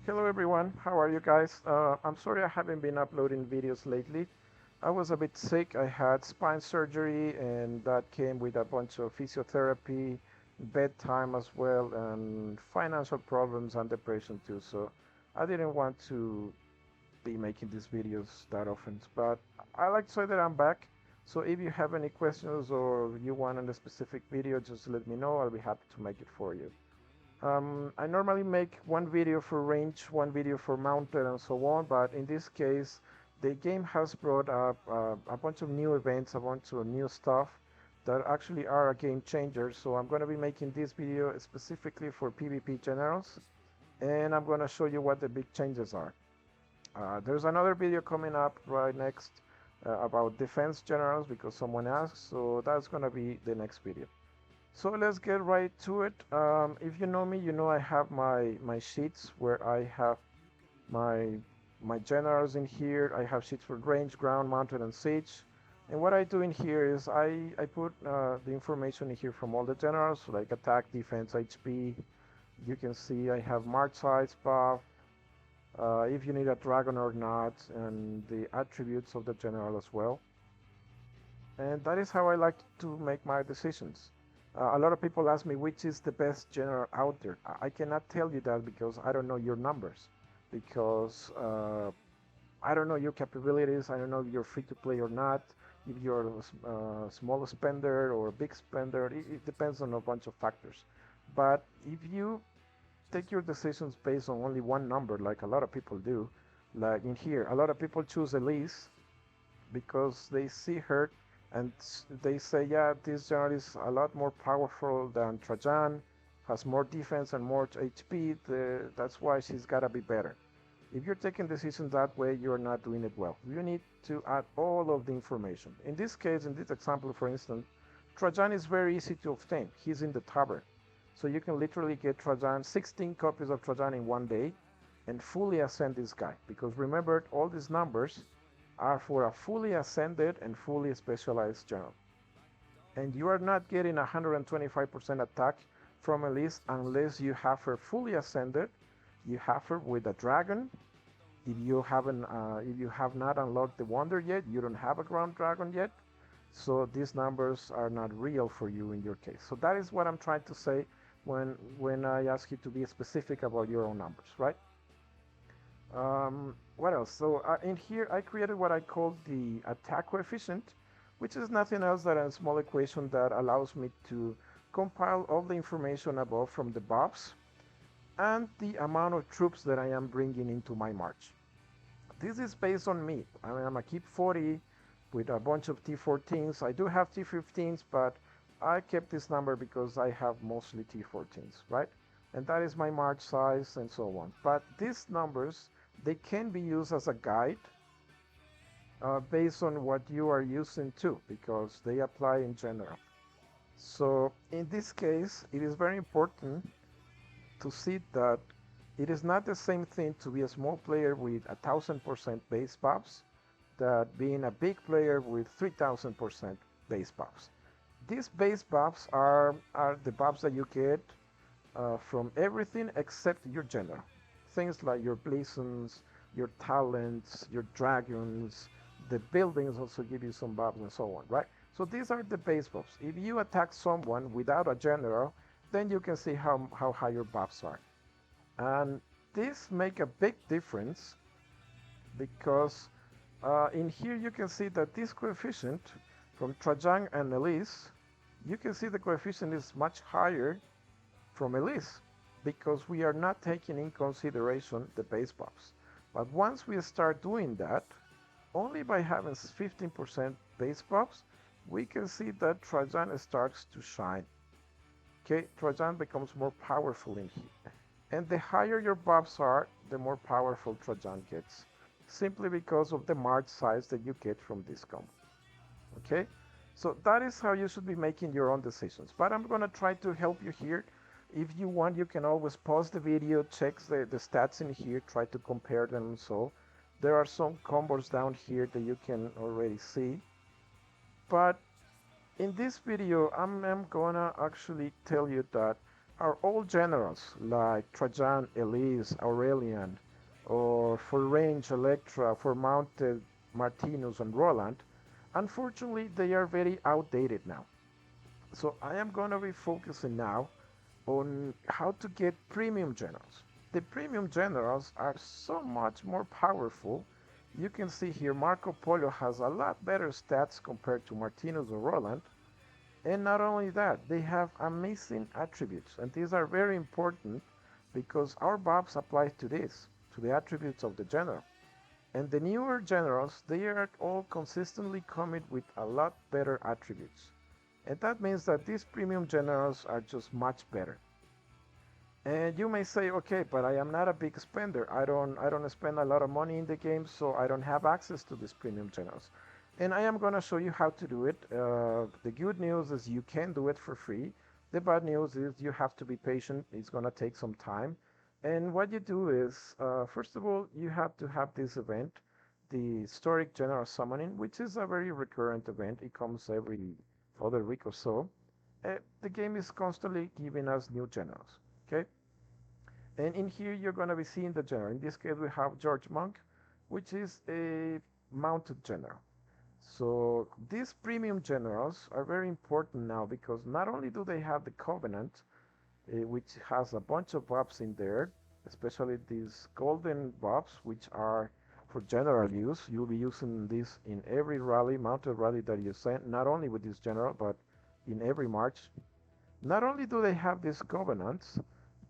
Hello everyone, how are you guys? I'm sorry I haven't been uploading videos lately. I was a bit sick. I had spine surgery and that came with a bunch of physiotherapy, bedtime as well, and financial problems and depression too. So I didn't want to be making these videos that often. But I like to say that I'm back. So if you have any questions or you want a specific video, just let me know. I'll be happy to make it for you. I normally make one video for range, one video for mounted, and so on, but in this case, the game has brought up a bunch of new events, a bunch of new stuff that actually are a game changer. So I'm going to be making this video specifically for PvP Generals, and I'm going to show you what the big changes are. There's another video coming up right next about Defense Generals because someone asked, so that's going to be the next video. So let's get right to it. If you know me, you know I have my sheets where I have my my generals in here. I have sheets for range, ground, mounted, and siege. And what I do in here is I put the information in here from all the generals, like attack, defense, HP. You can see I have march size, buff, if you need a dragon or not, and the attributes of the general as well. And that is how I like to make my decisions. A lot of people ask me which is the best general out there. I cannot tell you that because I don't know your numbers, because I don't know your capabilities. I don't know if you're free to play or not, if you're a small spender or a big spender. It depends on a bunch of factors. But if you take your decisions based on only one number, like a lot of people do, like in here, a lot of people choose Elise because they see her and they say, yeah, this general is a lot more powerful than Trajan, has more defense and more HP. That's why she's gotta be better. If you're taking decisions that way, you're not doing it well. You need to add all of the information. In this case, in this example, for instance, Trajan is very easy to obtain. He's in the tavern. So you can literally get Trajan, 16 copies of Trajan in one day, and fully ascend this guy. Because remember, all these numbers are for a fully ascended and fully specialized general. And you are not getting 125% attack from Elise unless you have her fully ascended. You have her with a dragon. If you have not unlocked the wonder yet, you don't have a ground dragon yet. So these numbers are not real for you in your case. So that is what I'm trying to say when I ask you to be specific about your own numbers, right? What else? So in here, I created what I call the attack coefficient, which is nothing else than a small equation that allows me to compile all the information above from the buffs and the amount of troops that I am bringing into my march. This is based on me. I'm a keep 40 with a bunch of T14s. I do have T15s, but I kept this number because I have mostly T14s, right? And that is my march size and so on. But these numbers, they can be used as a guide based on what you are using too, because they apply in general. So in this case, it is very important to see that it is not the same thing to be a small player with 1,000% base buffs that being a big player with 3,000% base buffs. These base buffs are the buffs that you get from everything except your general. Things like your blazons, your talents, your dragons, the buildings also give you some buffs and so on, right? So these are the base buffs. If you attack someone without a general, then you can see how high your buffs are. And this make a big difference because in here you can see that this coefficient from Trajan and Elise, you can see the coefficient is much higher from Elise because we are not taking in consideration the base buffs. But once we start doing that, only by having 15% base buffs, we can see that Trajan starts to shine. Okay, Trajan becomes more powerful in here. And the higher your buffs are, the more powerful Trajan gets, simply because of the march size that you get from this combo. Okay, so that is how you should be making your own decisions. But I'm gonna try to help you here. If you want, you can always pause the video, check the stats in here, try to compare them. So there are some combos down here that you can already see. But in this video, I'm gonna actually tell you that are all generals like Trajan, Elise, Aurelian, or for range Electra, for mounted Martinus and Roland, unfortunately they are very outdated now. So I am going to be focusing now on how to get premium generals. The premium generals are so much more powerful. You can see here Marco Polo has a lot better stats compared to Martinus or Roland. And not only that, they have amazing attributes. And these are very important because our buffs apply to this, to the attributes of the general. And the newer generals, they are all consistently coming with a lot better attributes. And that means that these premium generals are just much better. And you may say, okay, but I am not a big spender. I don't spend a lot of money in the game, so I don't have access to these premium channels. And I am going to show you how to do it. The good news is you can do it for free. The bad news is you have to be patient. It's going to take some time. And what you do is, first of all, you have to have this event, the Historic General Summoning, which is a very recurrent event. It comes every other week or so. The game is constantly giving us new generals. Okay, and in here you're going to be seeing the general. In this case we have George Monk, which is a mounted general. So these premium generals are very important now because not only do they have the Covenant, which has a bunch of buffs in there, especially these golden buffs, which are for general use. You'll be using this in every rally, mounted rally that you send, not only with this general, but in every march. Not only do they have these covenants,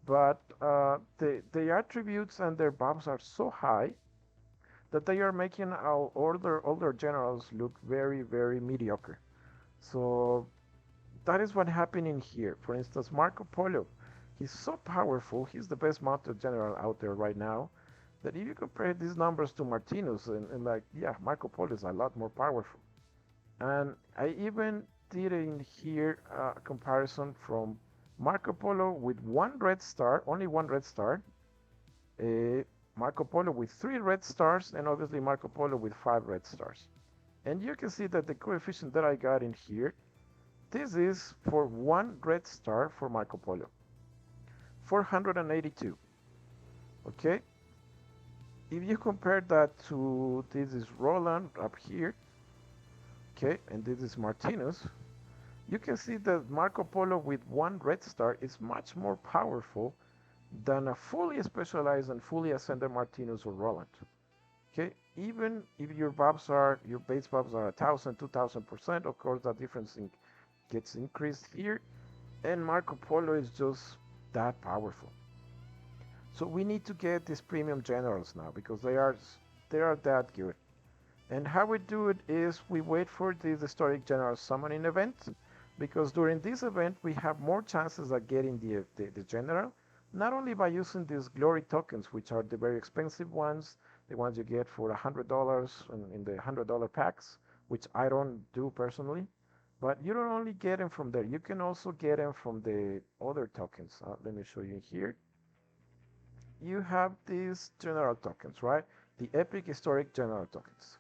but the attributes and their buffs are so high that they are making our older generals look very, very mediocre. So that is what happened in here. For instance, Marco Polo, he's so powerful. He's the best mounted general out there right now. That if you compare these numbers to Martinus, and like, yeah, Marco Polo is a lot more powerful. And I even did in here a comparison from Marco Polo with one red star, only one red star, Marco Polo with 3 red stars, and obviously Marco Polo with 5 red stars. And you can see that the coefficient that I got in here, this is for 1 red star for Marco Polo, 482. Okay, if you compare that to, this is Roland up here, okay, and this is Martinus, you can see that Marco Polo with 1 red star is much more powerful than a fully specialized and fully ascended Martinus or Roland. Okay, even if your base buffs are 1,000, 2,000%, of course that difference gets increased here, and Marco Polo is just that powerful. So we need to get these premium generals now because they are that good. And how we do it is we wait for this historic general summoning event, because during this event we have more chances of getting the general, not only by using these glory tokens, which are the very expensive ones, the ones you get for $100 in the $100 packs, which I don't do personally, but you don't only get them from there, you can also get them from the other tokens. Let me show you here. You have these general tokens, right? The epic historic general tokens.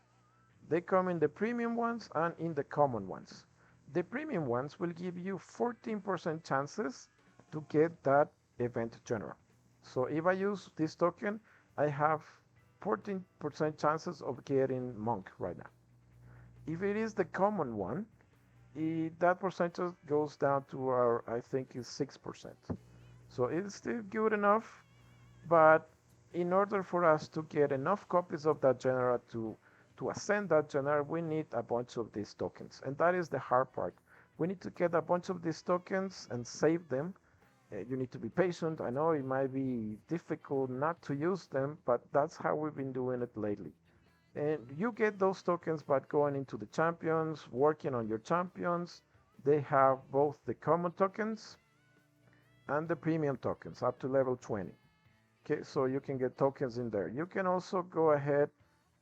They come in the premium ones and in the common ones. The premium ones will give you 14% chances to get that event general. So if I use this token, I have 14% chances of getting Monk right now. If it is the common one, that percentage goes down to I think is 6%. So it's still good enough, but in order for us to get enough copies of that general to ascend that general, we need a bunch of these tokens. And that is the hard part. We need to get a bunch of these tokens and save them. You need to be patient. I know it might be difficult not to use them, but that's how we've been doing it lately. And you get those tokens by going into the champions, working on your champions. They have both the common tokens and the premium tokens up to level 20. Okay, so you can get tokens in there. You can also go ahead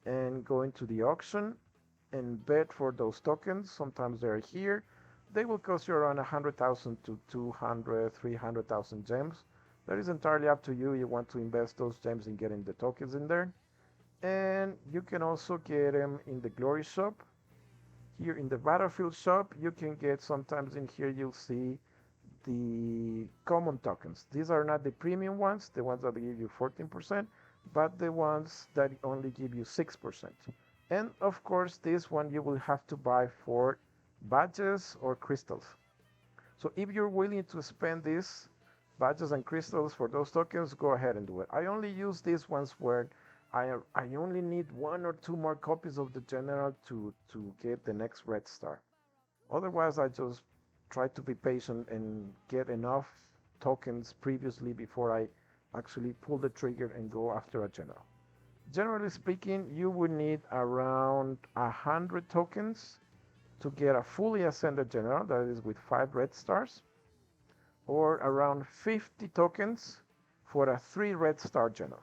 and go into the auction and bet for those tokens. Sometimes they're here. They will cost you around 100,000 to 200, 300,000 gems. That is entirely up to you. You want to invest those gems in getting the tokens in there. And you can also get them in the glory shop. Here in the battlefield shop, you can get, sometimes in here you'll see the common tokens. These are not the premium ones, the ones that give you 14%, but the ones that only give you 6%. And of course, this one you will have to buy for badges or crystals. So if you're willing to spend these badges and crystals for those tokens, go ahead and do it. I only use these ones where I only need 1 or 2 more copies of the general to get the next red star. Otherwise, I just try to be patient and get enough tokens previously before I actually pull the trigger and go after a general. Generally speaking, you would need around 100 tokens to get a fully ascended general, that is with 5 red stars, or around 50 tokens for a 3 red star general.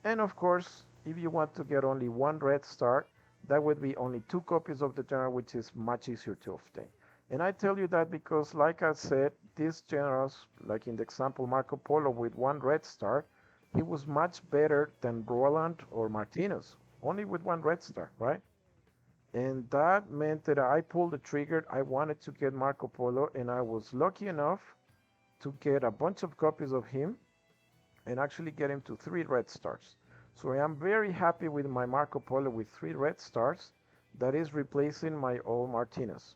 And of course, if you want to get only 1 red star, that would be only 2 copies of the general, which is much easier to obtain. And I tell you that because, like I said, these generals, like in the example Marco Polo with 1 red star, he was much better than Roland or Martinez, only with 1 red star, right? And that meant that I pulled the trigger. I wanted to get Marco Polo, and I was lucky enough to get a bunch of copies of him and actually get him to 3 red stars. So I am very happy with my Marco Polo with 3 red stars. That is replacing my old Martinez.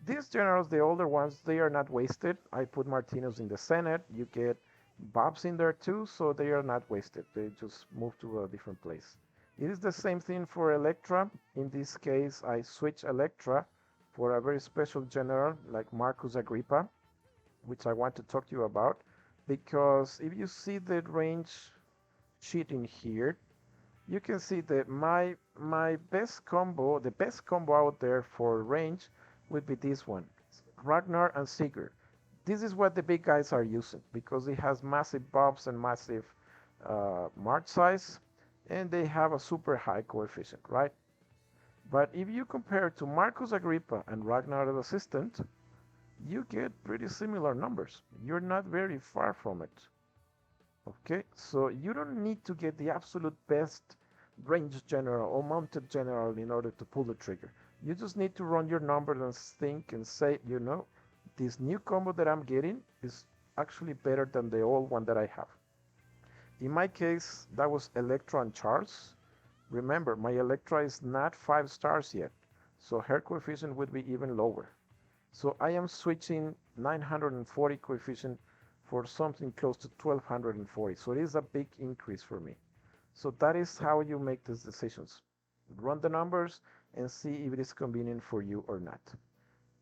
These generals, the older ones, they are not wasted. I put Martinez in the Senate. You get Bobs in there too, so they are not wasted. They just move to a different place. It is the same thing for Electra. In this case, I switch Electra for a very special general like Marcus Agrippa, which I want to talk to you about. Because if you see the range sheet in here, you can see that my best combo, the best combo out there for range would be this one, Ragnar and Sigurd. This is what the big guys are using because it has massive bobs and massive march size, and they have a super high coefficient, right? But if you compare to Marcus Agrippa and Ragnar the Assistant, you get pretty similar numbers. You're not very far from it. Okay, so you don't need to get the absolute best range general or mounted general in order to pull the trigger. You just need to run your numbers and think and say, you know, this new combo that I'm getting is actually better than the old one that I have. In my case, that was Electra and Charles. Remember, my Electra is not 5 stars yet, so her coefficient would be even lower. So I am switching 940 coefficient for something close to 1240. So it is a big increase for me. So that is how you make these decisions. Run the numbers and see if it is convenient for you or not.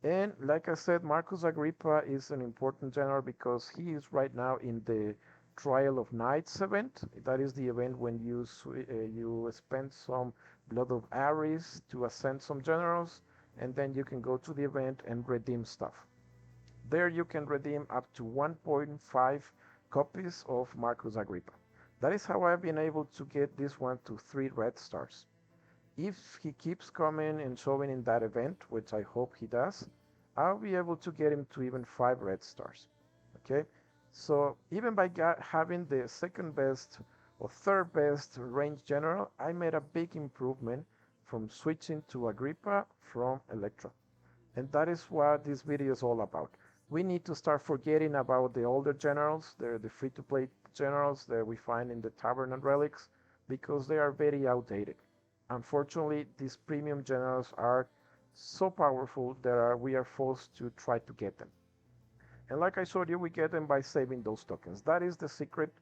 And like I said, Marcus Agrippa is an important general because he is right now in the Trial of Knights event. That is the event when you spend some Blood of Ares to ascend some generals, and then you can go to the event and redeem stuff. There you can redeem up to 1.5 copies of Marcus Agrippa. That is how I've been able to get this one to 3 red stars. If he keeps coming and showing in that event, which I hope he does, I'll be able to get him to even 5 red stars. Okay, so even by having the second best or third best range general, I made a big improvement from switching to Agrippa from Electra. And that is what this video is all about. We need to start forgetting about the older generals, the free-to-play generals that we find in the Tavern and Relics, because they are very outdated. Unfortunately, these premium generals are so powerful that we are forced to try to get them. And like I showed you, we get them by saving those tokens. That is the secret.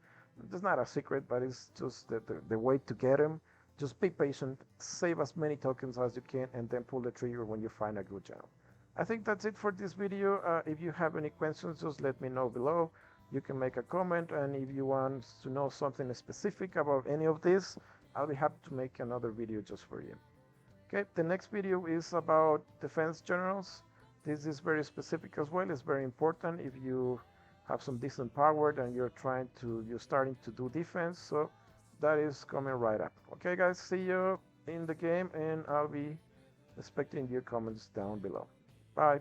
It's not a secret, but it's just the way to get them. Just be patient, save as many tokens as you can, and then pull the trigger when you find a good general. I think that's it for this video. If you have any questions, just let me know below. You can make a comment, and if you want to know something specific about any of this, I'll be happy to make another video just for you. Okay, the next video is about defense generals. This is very specific as well. It's very important if you have some decent power and you're starting to do defense. So that is coming right up. Okay, guys, see you in the game, and I'll be expecting your comments down below. Bye.